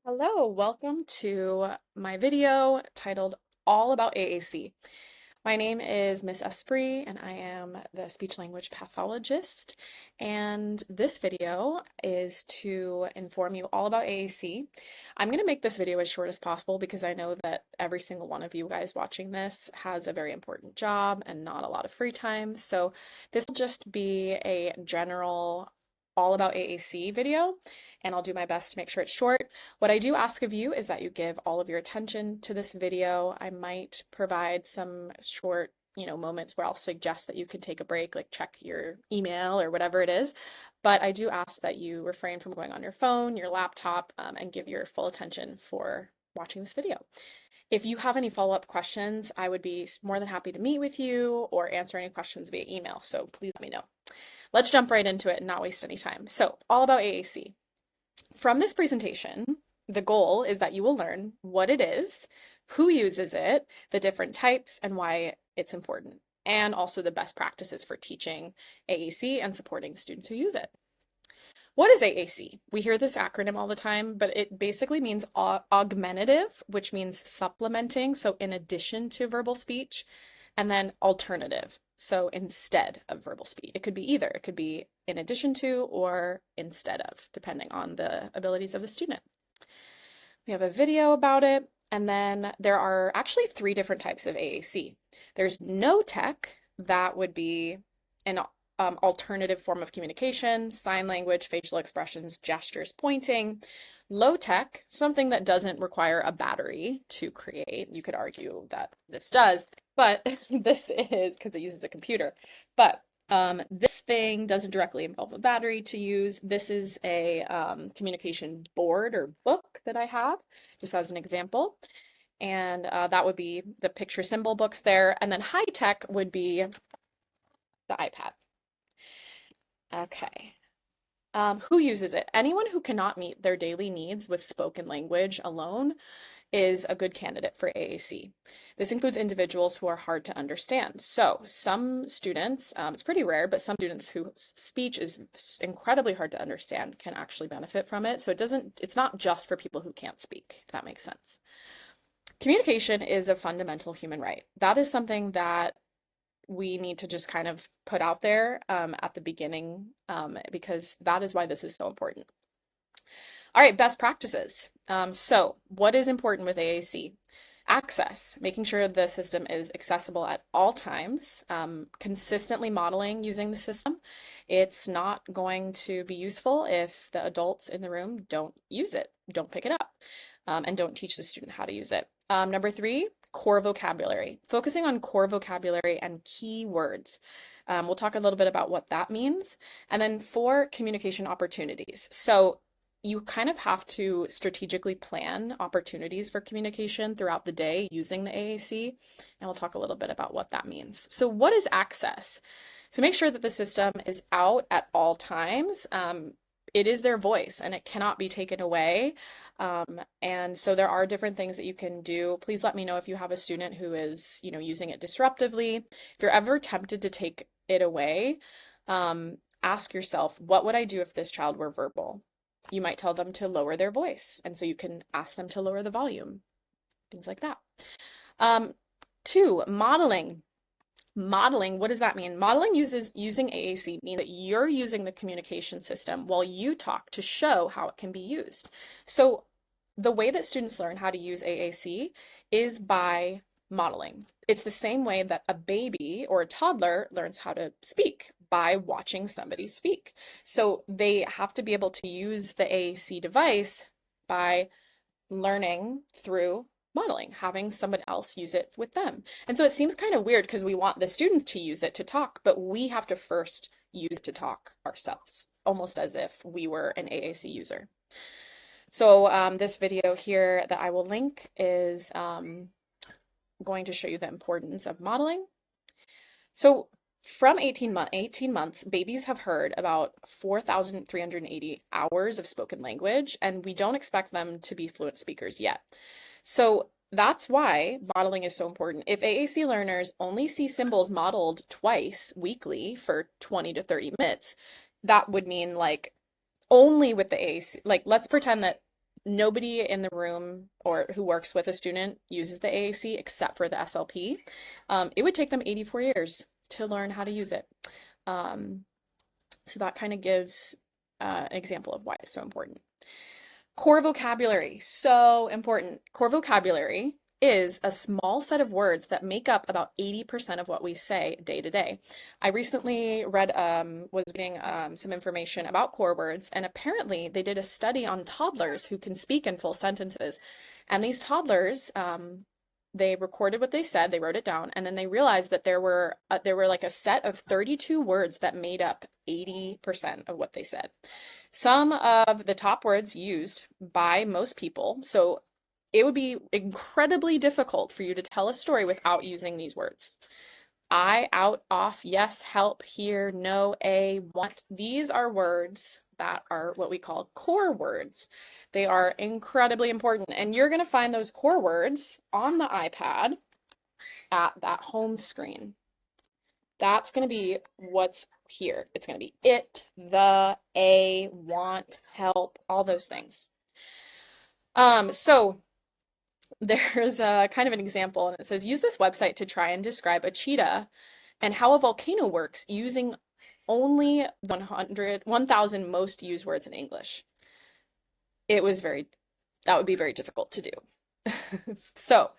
Hello, welcome to my video titled All About AAC. My name is Miss Esprit and I am the speech language pathologist. And this video is to inform you all about AAC. I'm going to make this video as short as possible because I know that every single one of you guys watching this has a very important job and not a lot of free time. So this will just be a general all about AAC video, and I'll do my best to make sure it's short. What I do ask of you is that you give all of your attention to this video. I might provide some short, moments where I'll suggest that you can take a break, like check your email or whatever it is. But I do ask that you refrain from going on your phone, your laptop, and give your full attention for watching this video. If you have any follow-up questions, I would be more than happy to meet with you or answer any questions via email. So please let me know. Let's jump right into it and not waste any time. So, all about AAC. From this presentation, the goal is that you will learn what it is, who uses it, the different types, and why it's important, and also the best practices for teaching AAC and supporting students who use it. What is AAC? We hear this acronym all the time, but it basically means augmentative, which means supplementing, so in addition to verbal speech, and then alternative, so instead of verbal speech. It could be either. It could be in addition to or instead of, depending on the abilities of the student. We have a video about it, and then there are actually 3 different types of AAC. There's no tech, that would be an alternative form of communication, sign language, facial expressions, gestures, pointing. Low tech, something that doesn't require a battery to create. You could argue that this does, but this is because it uses a computer. But this thing doesn't directly involve a battery to use. This is a communication board or book that I have, just as an example. And that would be the picture symbol books there. And then high tech would be the iPad. Okay. Who uses it? Anyone who cannot meet their daily needs with spoken language alone is a good candidate for AAC. This includes individuals who are hard to understand. So some students, it's pretty rare, but some students whose speech is incredibly hard to understand can actually benefit from it. So it's not just for people who can't speak, if that makes sense. Communication is a fundamental human right. That is something that we need to just kind of put out there at the beginning because that is why this is so important. All right, best practices. So what is important with AAC? Access, making sure the system is accessible at all times, consistently modeling using the system. It's not going to be useful if the adults in the room don't use it, don't pick it up, and don't teach the student how to use it. Number 3, core vocabulary, focusing on core vocabulary and key words. We'll talk a little bit about what that means. And then 4, communication opportunities. So you kind of have to strategically plan opportunities for communication throughout the day using the AAC, and we'll talk a little bit about what that means. So what is access? So make sure that the system is out at all times. It is their voice and it cannot be taken away. And so there are different things that you can do. Please let me know if you have a student who is, using it disruptively. If you're ever tempted to take it away, ask yourself, what would I do if this child were verbal? You might tell them to lower their voice. And so you can ask them to lower the volume, things like that. 2, modeling. Modeling, what does that mean? Modeling using AAC means that you're using the communication system while you talk to show how it can be used. So the way that students learn how to use AAC is by modeling. It's the same way that a baby or a toddler learns how to speak, by watching somebody speak. So they have to be able to use the AAC device by learning through modeling, having someone else use it with them. And so it seems kind of weird because we want the students to use it to talk, but we have to first use it to talk ourselves, almost as if we were an AAC user. So this video here that I will link is going to show you the importance of modeling. So from 18 months, babies have heard about 4,380 hours of spoken language, and we don't expect them to be fluent speakers yet. So that's why modeling is so important. If AAC learners only see symbols modeled twice weekly for 20 to 30 minutes, that would mean like only with the AAC, like let's pretend that Nobody in the room or who works with a student uses the AAC except for the SLP. It would take them 84 years to learn how to use it. So that kind of gives an example of why it's so important. Core vocabulary, so important. Core vocabulary is a small set of words that make up about 80% of what we say day to day. I recently was reading some information about core words, and apparently they did a study on toddlers who can speak in full sentences. And these toddlers, they recorded what they said, they wrote it down, and then they realized that there were like a set of 32 words that made up 80% of what they said. Some of the top words used by most people, so it would be incredibly difficult for you to tell a story without using these words. I, out, off, yes, help, here, no, a, want. These are words that are what we call core words. They are incredibly important, and you're going to find those core words on the iPad at that home screen. That's going to be what's here. It's going to be it, the, a, want, help, all those things. So there's a kind of an example, and it says, use this website to try and describe a cheetah and how a volcano works using only 1,000 most used words in English. That would be very difficult to do. So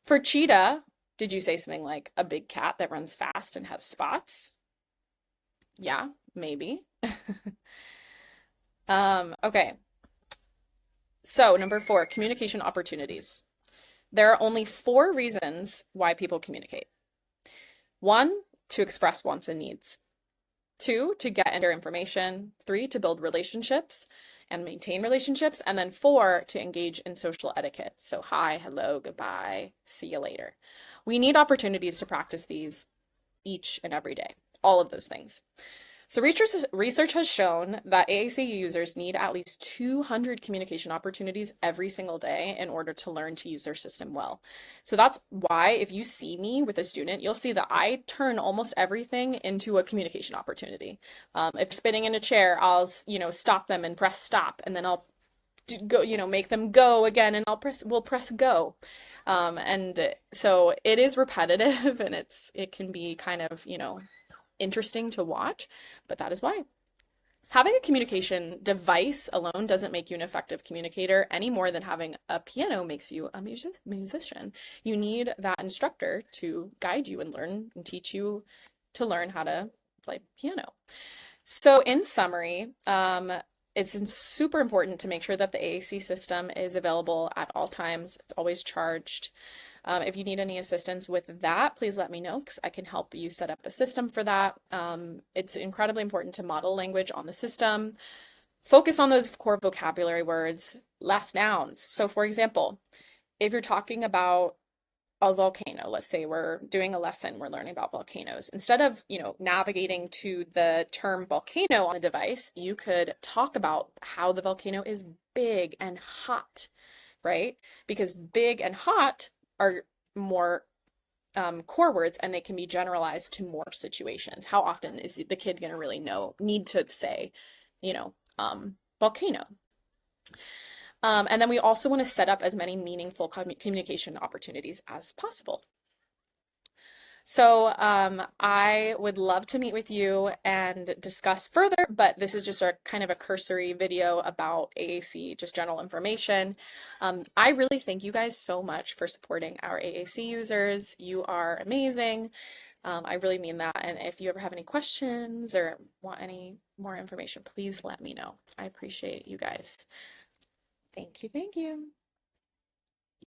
for cheetah, did you say something like a big cat that runs fast and has spots? Yeah, maybe. Okay. So number 4, communication opportunities. There are only 4 reasons why people communicate. 1, to express wants and needs. 2, to get and share information. 3, to build relationships and maintain relationships. And then 4, to engage in social etiquette. So hi, hello, goodbye, see you later. We need opportunities to practice these each and every day, all of those things. So research has shown that AAC users need at least 200 communication opportunities every single day in order to learn to use their system well. So that's why if you see me with a student, you'll see that I turn almost everything into a communication opportunity. If spitting in a chair, I'll stop them and press stop, and then I'll go, make them go again, and we'll press go. And so it is repetitive, and it can be kind of, interesting to watch, but that is why. Having a communication device alone doesn't make you an effective communicator any more than having a piano makes you a musician. You need that instructor to guide you and learn and teach you to learn how to play piano. So in summary, it's super important to make sure that the AAC system is available at all times. It's always charged. If you need any assistance with that, please let me know because I can help you set up a system for that. It's incredibly important to model language on the system. Focus on those core vocabulary words, less nouns. So for example, if you're talking about a volcano, let's say we're doing a lesson, we're learning about volcanoes. Instead of, navigating to the term volcano on the device, you could talk about how the volcano is big and hot, right? Because big and hot are more core words, and they can be generalized to more situations. How often is the kid going to really need to say, volcano? And then we also want to set up as many meaningful communication opportunities as possible. So I would love to meet with you and discuss further, but this is just a kind of a cursory video about AAC, just general information. I really thank you guys so much for supporting our AAC users. You are amazing. I really mean that. And if you ever have any questions or want any more information, please let me know. I appreciate you guys. Thank you. Thank you.